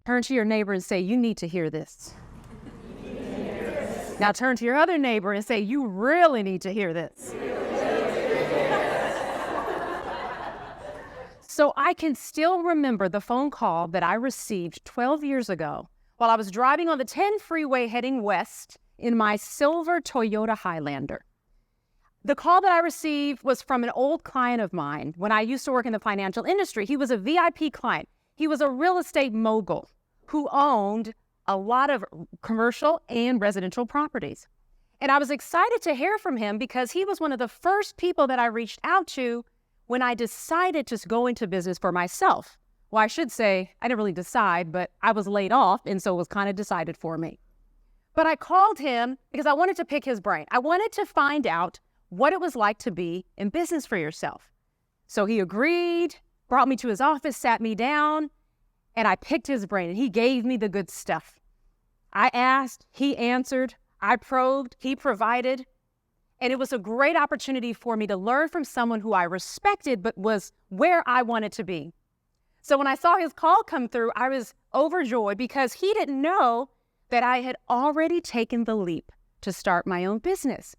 Turn to your neighbor and say, you need to hear this. Now turn to your other neighbor and say, you really need to hear this. So I can still remember the phone call that I received 12 years ago while I was driving on the 10 freeway heading west in my silver Toyota Highlander. The call that I received was from an old client of mine when I used to work in the financial industry. He was a VIP client. He was a real estate mogul who owned a lot of commercial and residential properties. And I was excited to hear from him because he was one of the first people that I reached out to when I decided to go into business for myself. Well, I should say, I didn't really decide, but I was laid off, and so it was kind of decided for me. But I called him because I wanted to pick his brain. I wanted to find out what it was like to be in business for yourself. So he agreed, brought me to his office, sat me down, and I picked his brain, and he gave me the good stuff. I asked, he answered, I probed, he provided, and it was a great opportunity for me to learn from someone who I respected but was where I wanted to be. So when I saw his call come through, I was overjoyed because he didn't know that I had already taken the leap to start my own business.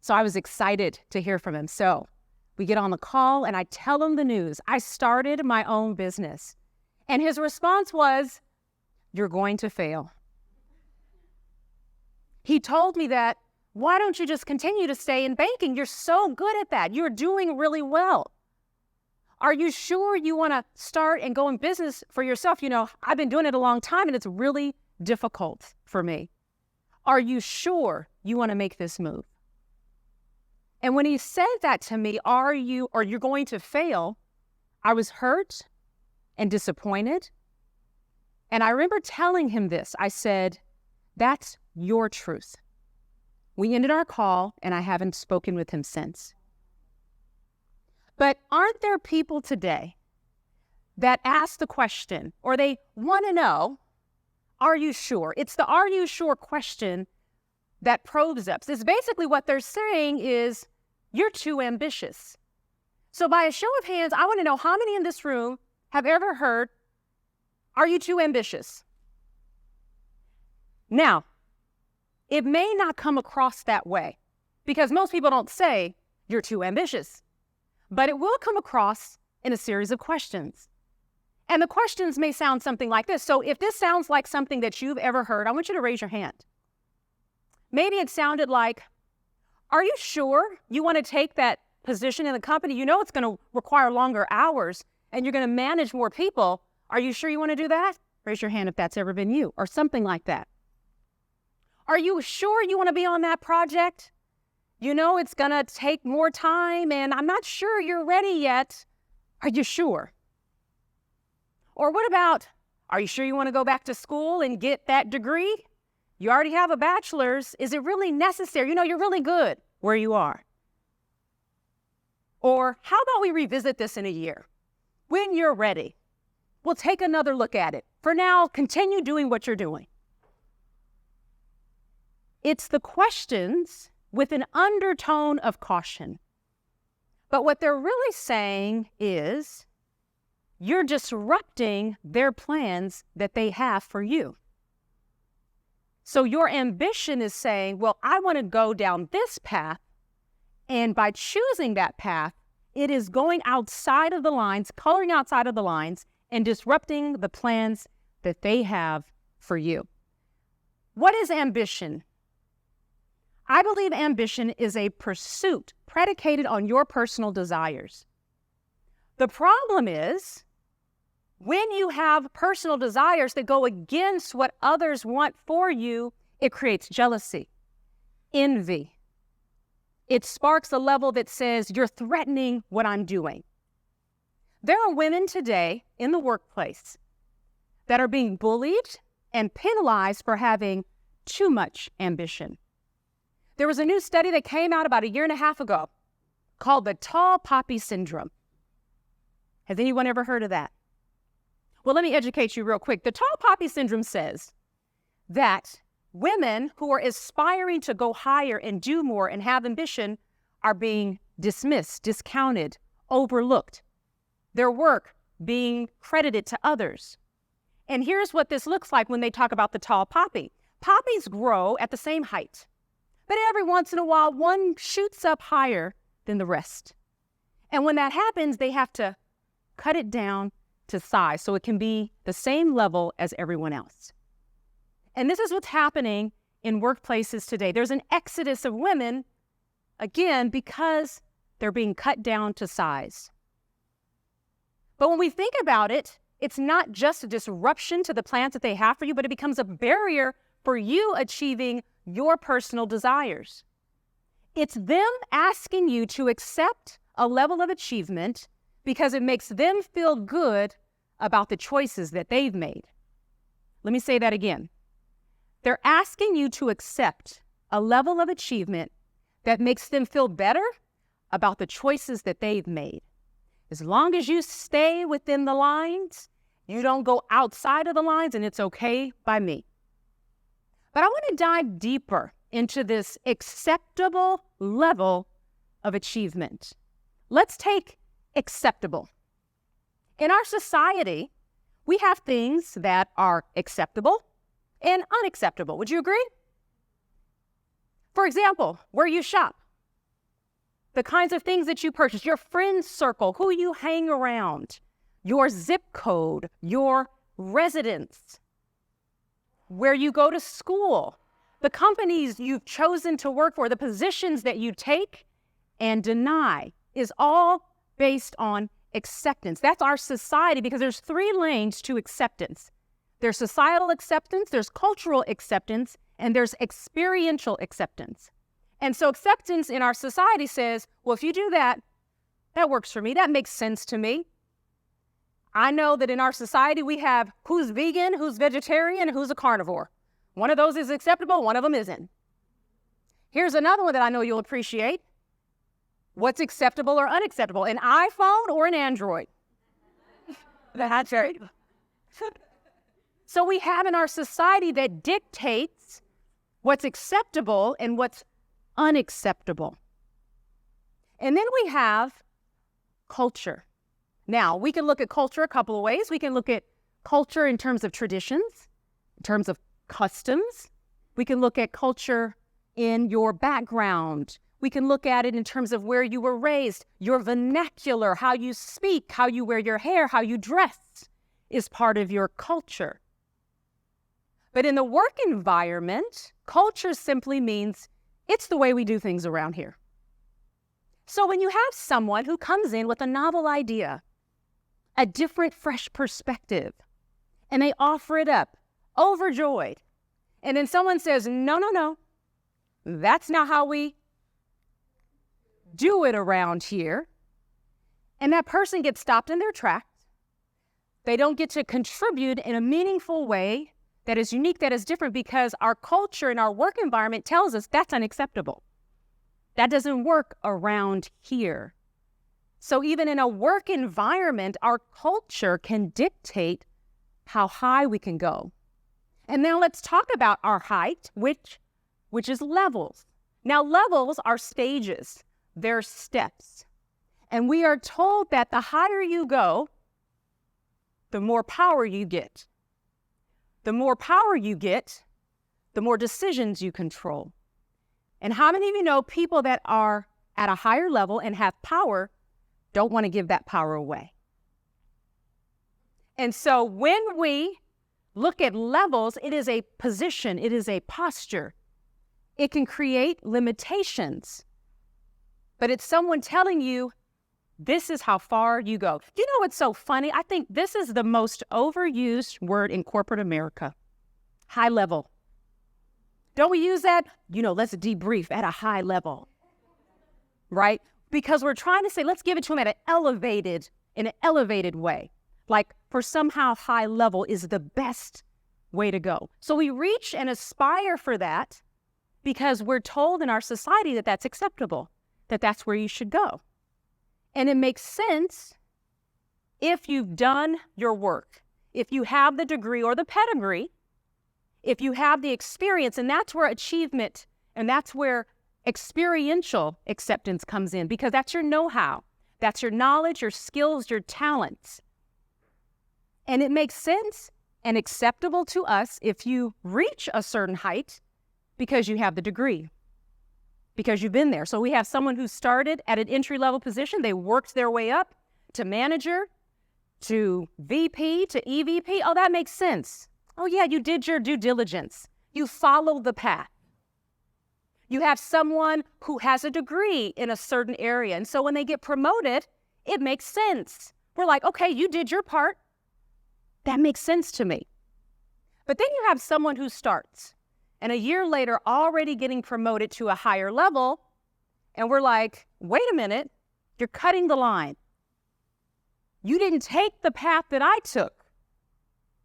So I was excited to hear from him. So we get on the call and I tell him the news. I started my own business. And his response was, you're going to fail. He told me that, why don't you just continue to stay in banking? You're so good at that. You're doing really well. Are you sure you want to start and go in business for yourself? You know, I've been doing it a long time and it's really difficult for me. Are you sure you want to make this move? And when he said that to me, you're going to fail, I was hurt and disappointed. And I remember telling him this. I said, that's your truth. We ended our call and I haven't spoken with him since. But aren't there people today that ask the question, or they want to know, are you sure? It's the are you sure question that probes us. It's basically what they're saying is, you're too ambitious. So by a show of hands, I want to know how many in this room have ever heard, are you too ambitious? Now, it may not come across that way because most people don't say you're too ambitious, but it will come across in a series of questions. And the questions may sound something like this. So if this sounds like something that you've ever heard, I want you to raise your hand. Maybe it sounded like, are you sure you want to take that position in the company? You know it's going to require longer hours and you're going to manage more people. Are you sure you want to do that? Raise your hand if that's ever been you, or something like that. Are you sure you want to be on that project? You know it's going to take more time and I'm not sure you're ready yet. Are you sure? Or what about, are you sure you want to go back to school and get that degree? You already have a bachelor's. Is it really necessary? You know, you're really good where you are. Or how about we revisit this in a year? When you're ready, we'll take another look at it. For now, continue doing what you're doing. It's the questions with an undertone of caution. But what they're really saying is, you're disrupting their plans that they have for you. So your ambition is saying, well, I want to go down this path, and by choosing that path, it is going outside of the lines, coloring outside of the lines, and disrupting the plans that they have for you. What is ambition? I believe ambition is a pursuit predicated on your personal desires. The problem is, when you have personal desires that go against what others want for you, it creates jealousy, envy. It sparks a level that says, you're threatening what I'm doing. There are women today in the workplace that are being bullied and penalized for having too much ambition. There was a new study that came out about 1.5 years ago called the tall poppy syndrome. Has anyone ever heard of that? Well, let me educate you real quick. The tall poppy syndrome says that women who are aspiring to go higher and do more and have ambition are being dismissed, discounted, overlooked, their work being credited to others. And here's what this looks like when they talk about the tall poppy. Poppies grow at the same height, but every once in a while, one shoots up higher than the rest. And when that happens, they have to cut it down to size so it can be the same level as everyone else. And this is what's happening in workplaces today. There's an exodus of women, again, because they're being cut down to size. But when we think about it, it's not just a disruption to the plans that they have for you, but it becomes a barrier for you achieving your personal desires. It's them asking you to accept a level of achievement because it makes them feel good about the choices that they've made. Let me say that again. They're asking you to accept a level of achievement that makes them feel better about the choices that they've made. As long as you stay within the lines, you don't go outside of the lines, and it's okay by me. But I want to dive deeper into this acceptable level of achievement. Let's take acceptable. In our society, we have things that are acceptable and unacceptable. Would you agree? For example, where you shop, the kinds of things that you purchase, your friend circle, who you hang around, your zip code, your residence, where you go to school, the companies you've chosen to work for, the positions that you take and deny is all based on acceptance. That's our society because there's 3 lanes to acceptance. There's societal acceptance, there's cultural acceptance, and there's experiential acceptance. And so acceptance in our society says, well, if you do that, that works for me. That makes sense to me. I know that in our society, we have who's vegan, who's vegetarian, who's a carnivore. One of those is acceptable, one of them isn't. Here's another one that I know you'll appreciate. What's acceptable or unacceptable, an iPhone or an Android? That's right. So we have in our society that dictates what's acceptable and what's unacceptable. And then we have culture. Now, we can look at culture a couple of ways. We can look at culture in terms of traditions, in terms of customs. We can look at culture in your background. We can look at it in terms of where you were raised, your vernacular, how you speak, how you wear your hair, how you dress is part of your culture. But in the work environment, culture simply means it's the way we do things around here. So when you have someone who comes in with a novel idea, a different, fresh perspective, and they offer it up, overjoyed, and then someone says, no, that's not how we do it around here, and that person gets stopped in their tracks. They don't get to contribute in a meaningful way that is unique, that is different, because our culture and our work environment tells us that's unacceptable. That doesn't work around here. So even in a work environment, our culture can dictate how high we can go. And now let's talk about our height, which is levels. Now levels are stages. They're steps. And we are told that the higher you go, the more power you get. The more power you get, the more decisions you control. And how many of you know people that are at a higher level and have power don't want to give that power away? And so when we look at levels, it is a position, it is a posture. It can create limitations, but it's someone telling you, this is how far you go. You know what's so funny? I think this is the most overused word in corporate America. High level. Don't we use that? Let's debrief at a high level, right? Because we're trying to say, let's give it to them in an elevated way. Like for somehow high level is the best way to go. So we reach and aspire for that because we're told in our society that that's acceptable, that that's where you should go. And it makes sense if you've done your work, if you have the degree or the pedigree, if you have the experience, and that's where achievement and that's where experiential acceptance comes in, because that's your know-how, that's your knowledge, your skills, your talents. And it makes sense and acceptable to us if you reach a certain height because you have the degree, because you've been there. So we have someone who started at an entry-level position. They worked their way up to manager, to VP, to EVP. Oh, that makes sense. Oh, yeah, you did your due diligence. You followed the path. You have someone who has a degree in a certain area. And so when they get promoted, it makes sense. We're like, okay, you did your part. That makes sense to me. But then you have someone who starts and a year later already getting promoted to a higher level. And we're like, wait a minute, you're cutting the line. You didn't take the path that I took.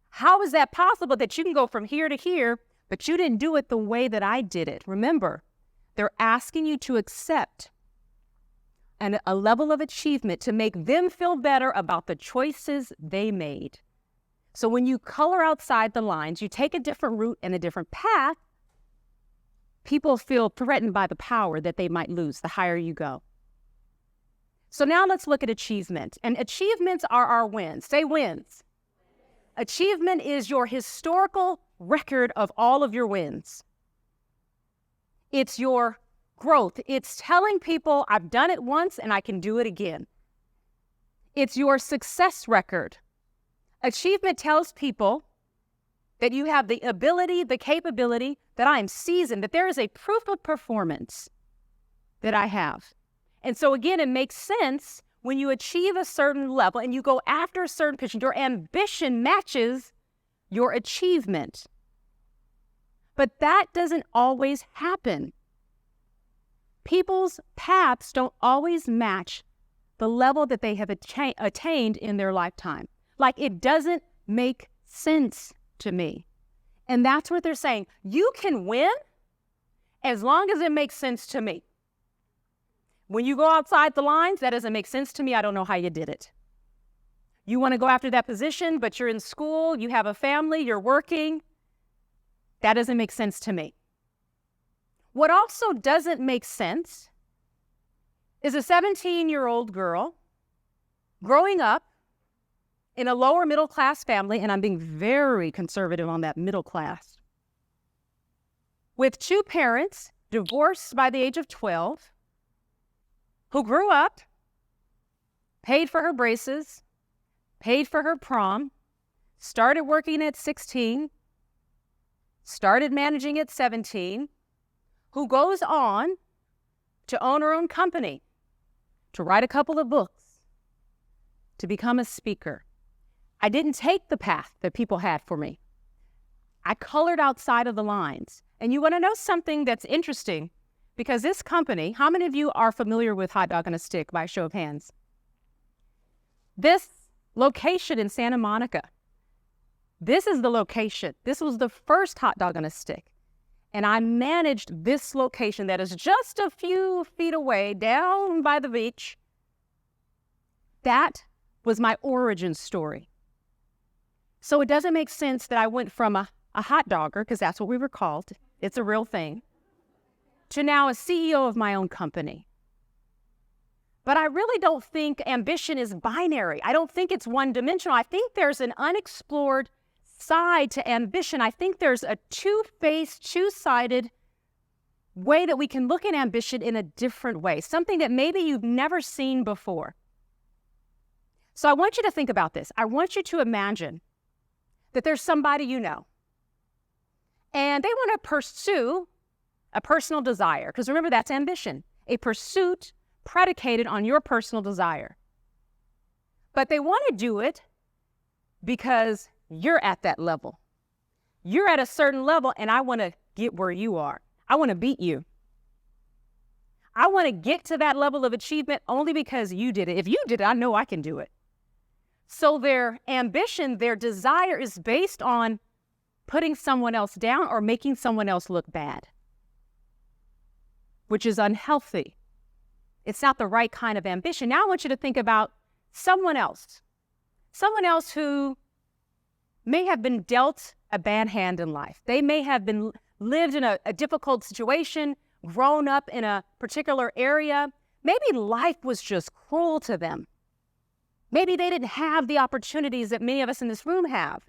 How is that possible that you can go from here to here, but you didn't do it the way that I did it? Remember, they're asking you to accept a level of achievement to make them feel better about the choices they made. So when you color outside the lines, you take a different route and a different path, people feel threatened by the power that they might lose the higher you go. So now let's look at achievement. And achievements are our wins. Say wins. Achievement is your historical record of all of your wins. It's your growth. It's telling people I've done it once and I can do it again. It's your success record. Achievement tells people that you have the ability, the capability, that I am seasoned, that there is a proof of performance that I have. And so again, it makes sense when you achieve a certain level and you go after a certain position, your ambition matches your achievement. But that doesn't always happen. People's paths don't always match the level that they have attained in their lifetime. Like, it doesn't make sense to me. And that's what they're saying. You can win as long as it makes sense to me. When you go outside the lines, that doesn't make sense to me. I don't know how you did it. You want to go after that position, but you're in school, you have a family, you're working. That doesn't make sense to me. What also doesn't make sense is a 17-year-old girl growing up in a lower middle class family, and I'm being very conservative on that middle class, with two parents divorced by the age of 12, who grew up, paid for her braces, paid for her prom, started working at 16, started managing at 17, who goes on to own her own company, to write a couple of books, to become a speaker. I didn't take the path that people had for me. I colored outside of the lines. And you want to know something that's interesting? Because this company, how many of you are familiar with Hot Dog on a Stick by show of hands? This location in Santa Monica, this is the location. This was the first Hot Dog on a Stick. And I managed this location that is just a few feet away down by the beach. That was my origin story. So it doesn't make sense that I went from a hot dogger, because that's what we were called, it's a real thing, to now a CEO of my own company. But I really don't think ambition is binary. I don't think it's one-dimensional. I think there's an unexplored side to ambition. I think there's a two-faced, two-sided way that we can look at ambition in a different way, something that maybe you've never seen before. So I want you to think about this. I want you to imagine that there's somebody you know, and they want to pursue a personal desire, because remember, that's ambition, a pursuit predicated on your personal desire. But they want to do it because you're at that level. You're at a certain level, and I want to get where you are. I want to beat you. I want to get to that level of achievement only because you did it. If you did it, I know I can do it. So their ambition, their desire is based on putting someone else down or making someone else look bad, which is unhealthy. It's not the right kind of ambition. Now I want you to think about someone else who may have been dealt a bad hand in life. They may have been lived in a difficult situation, grown up in a particular area. Maybe life was just cruel to them. Maybe they didn't have the opportunities that many of us in this room have.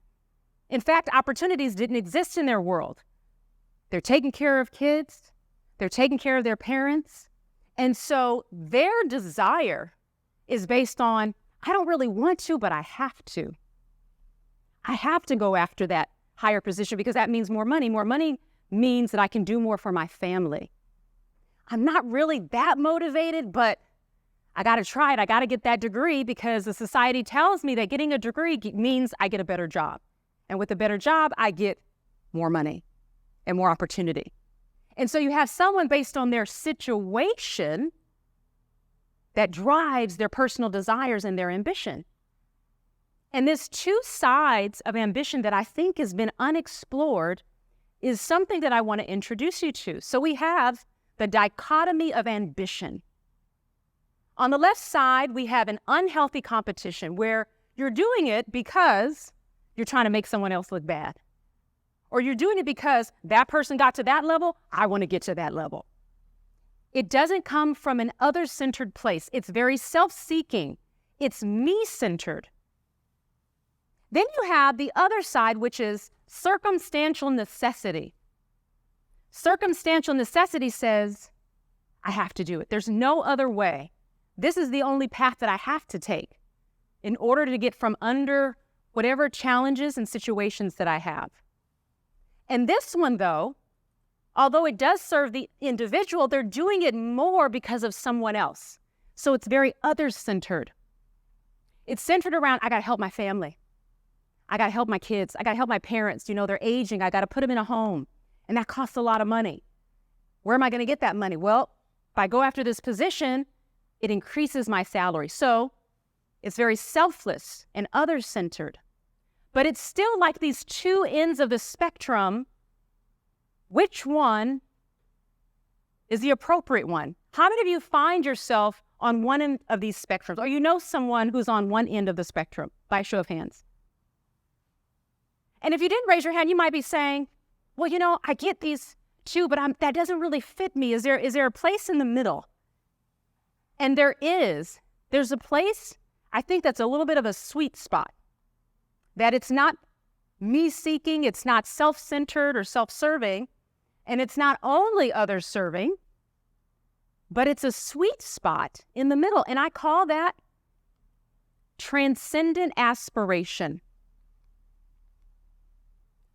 In fact, opportunities didn't exist in their world. They're taking care of kids. They're taking care of their parents. And so their desire is based on, I don't really want to, but I have to. I have to go after that higher position because that means more money. More money means that I can do more for my family. I'm not really that motivated, but I got to try it. I got to get that degree because the society tells me that getting a degree means I get a better job. And with a better job, I get more money and more opportunity. And so you have someone based on their situation that drives their personal desires and their ambition. And this two sides of ambition that I think has been unexplored is something that I want to introduce you to. So we have the dichotomy of ambition. On the left side, we have an unhealthy competition where you're doing it because you're trying to make someone else look bad. Or you're doing it because that person got to that level, I want to get to that level. It doesn't come from an other-centered place. It's very self-seeking. It's me-centered. Then you have the other side, which is circumstantial necessity. Circumstantial necessity says, I have to do it. There's no other way. This is the only path that I have to take in order to get from under whatever challenges and situations that I have. And this one, though, although it does serve the individual, they're doing it more because of someone else. So it's very other-centered. It's centered around, I got to help my family. I got to help my kids. I got to help my parents. You know, they're aging. I got to put them in a home. And that costs a lot of money. Where am I going to get that money? Well, if I go after this position, it increases my salary. So it's very selfless and other-centered. But it's still like these two ends of the spectrum. Which one is the appropriate one? How many of you find yourself on one end of these spectrums? Or you know someone who's on one end of the spectrum? By a show of hands. And if you didn't raise your hand, you might be saying, well, you know, I get these two, but that doesn't really fit me. Is there a place in the middle? And there's a place, I think that's a little bit of a sweet spot. That it's not me-seeking, it's not self-centered or self-serving, and it's not only others-serving, but it's a sweet spot in the middle. And I call that transcendent aspiration.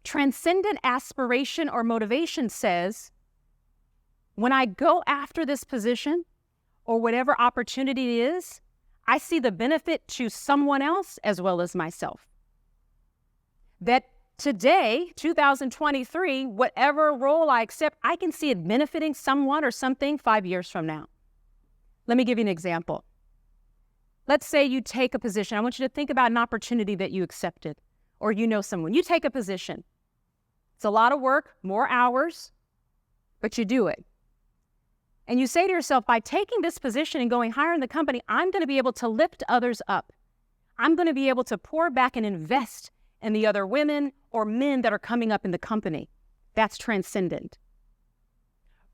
Transcendent aspiration or motivation says, when I go after this position or whatever opportunity it is, I see the benefit to someone else as well as myself. That today, 2023, whatever role I accept, I can see it benefiting someone or something 5 years from now. Let me give you an example. Let's say you take a position. I want you to think about an opportunity that you accepted, or you know someone. You take a position. It's a lot of work, more hours, but you do it. And you say to yourself, by taking this position and going higher in the company, I'm going to be able to lift others up. I'm going to be able to pour back and invest in the other women or men that are coming up in the company. That's transcendent.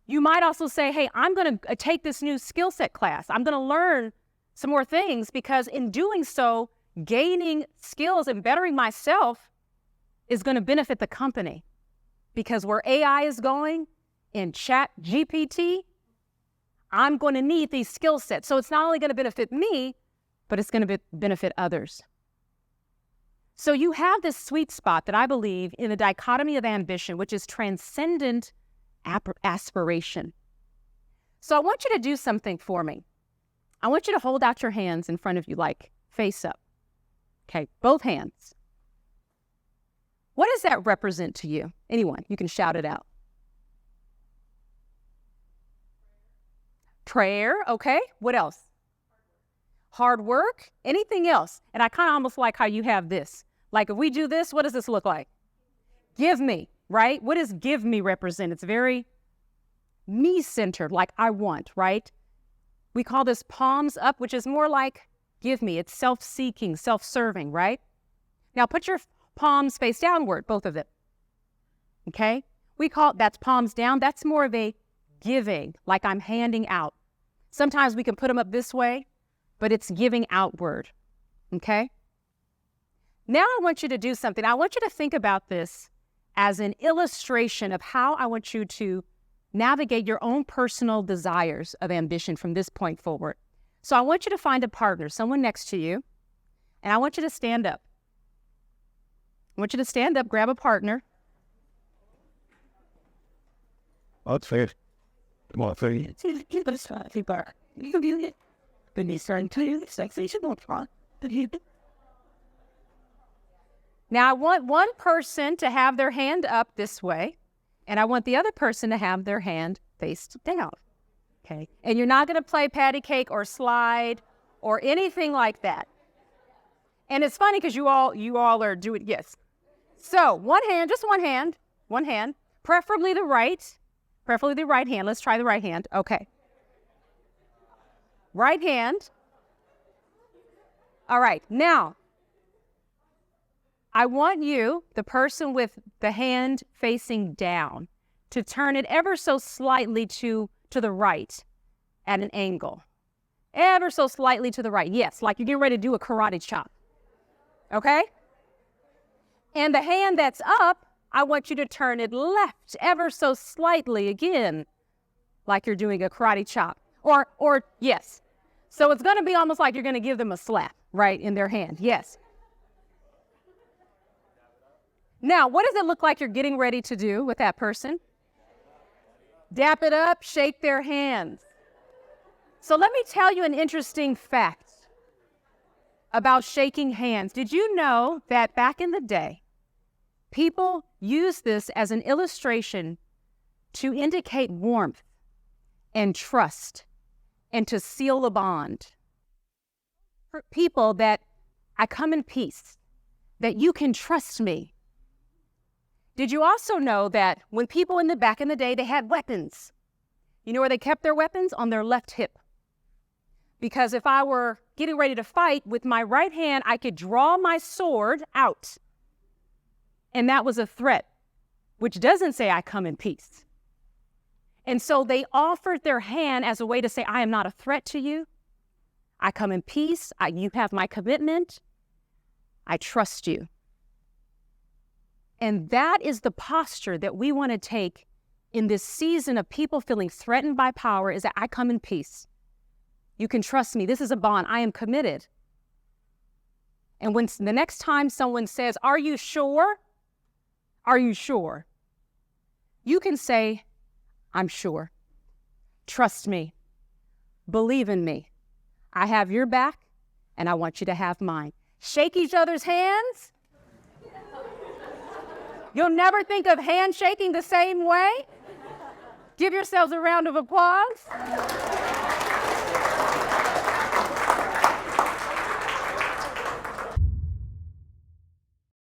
You might also say, hey, I'm going to take this new skill set class. I'm going to learn some more things because in doing so, gaining skills and bettering myself is going to benefit the company. Because where AI is going in Chat GPT, I'm going to need these skill sets. So it's not only going to benefit me, but it's going to benefit others. So you have this sweet spot that I believe in the dichotomy of ambition, which is transcendent aspiration. So I want you to do something for me. I want you to hold out your hands in front of you, like face up. Okay, both hands. What does that represent to you? Anyone, you can shout it out. Prayer, okay. What else? Hard work. Anything else? And I kind of almost like how you have this. Like if we do this, what does this look like? Give me, right? What does give me represent? It's very me-centered, like I want, right? We call this palms up, which is more like give me. It's self-seeking, self-serving, right? Now put your palms face downward, both of them. Okay? We call that's palms down. That's more of a giving, like I'm handing out. Sometimes we can put them up this way, but it's giving outward. Okay? Now I want you to do something. I want you to think about this as an illustration of how I want you to navigate your own personal desires of ambition from this point forward. So I want you to find a partner, someone next to you, and I want you to stand up. I want you to stand up, grab a partner. Now I want one person to have their hand up this way, and I want the other person to have their hand face down. Okay? And you're not going to play patty cake or slide or anything like that. And it's funny because you all are doing, yes. So one hand, just one hand, preferably the right hand. Let's try the right hand. Okay. Right hand. All right. Now, I want you, the person with the hand facing down, to turn it ever so slightly to the right at an angle. Ever so slightly to the right. Yes, like you're getting ready to do a karate chop. Okay? And the hand that's up, I want you to turn it left ever so slightly again, like you're doing a karate chop. Or yes. So it's going to be almost like you're going to give them a slap, right, in their hand. Yes. Now, what does it look like you're getting ready to do with that person? Dap it up, shake their hands. So let me tell you an interesting fact about shaking hands. Did you know that back in the day, people used this as an illustration to indicate warmth and trust and to seal a bond? For people that I come in peace, that you can trust me. Did you also know that when people back in the day, they had weapons? You know where they kept their weapons? On their left hip. Because if I were getting ready to fight with my right hand, I could draw my sword out. And that was a threat, which doesn't say I come in peace. And so they offered their hand as a way to say, I am not a threat to you. I come in peace. You have my commitment. I trust you. And that is the posture that we want to take in this season of people feeling threatened by power, is that I come in peace. You can trust me. This is a bond. I am committed. And when the next time someone says, are you sure? Are you sure? You can say, I'm sure. Trust me. Believe in me. I have your back, and I want you to have mine. Shake each other's hands. You'll never think of handshaking the same way. Give yourselves a round of applause.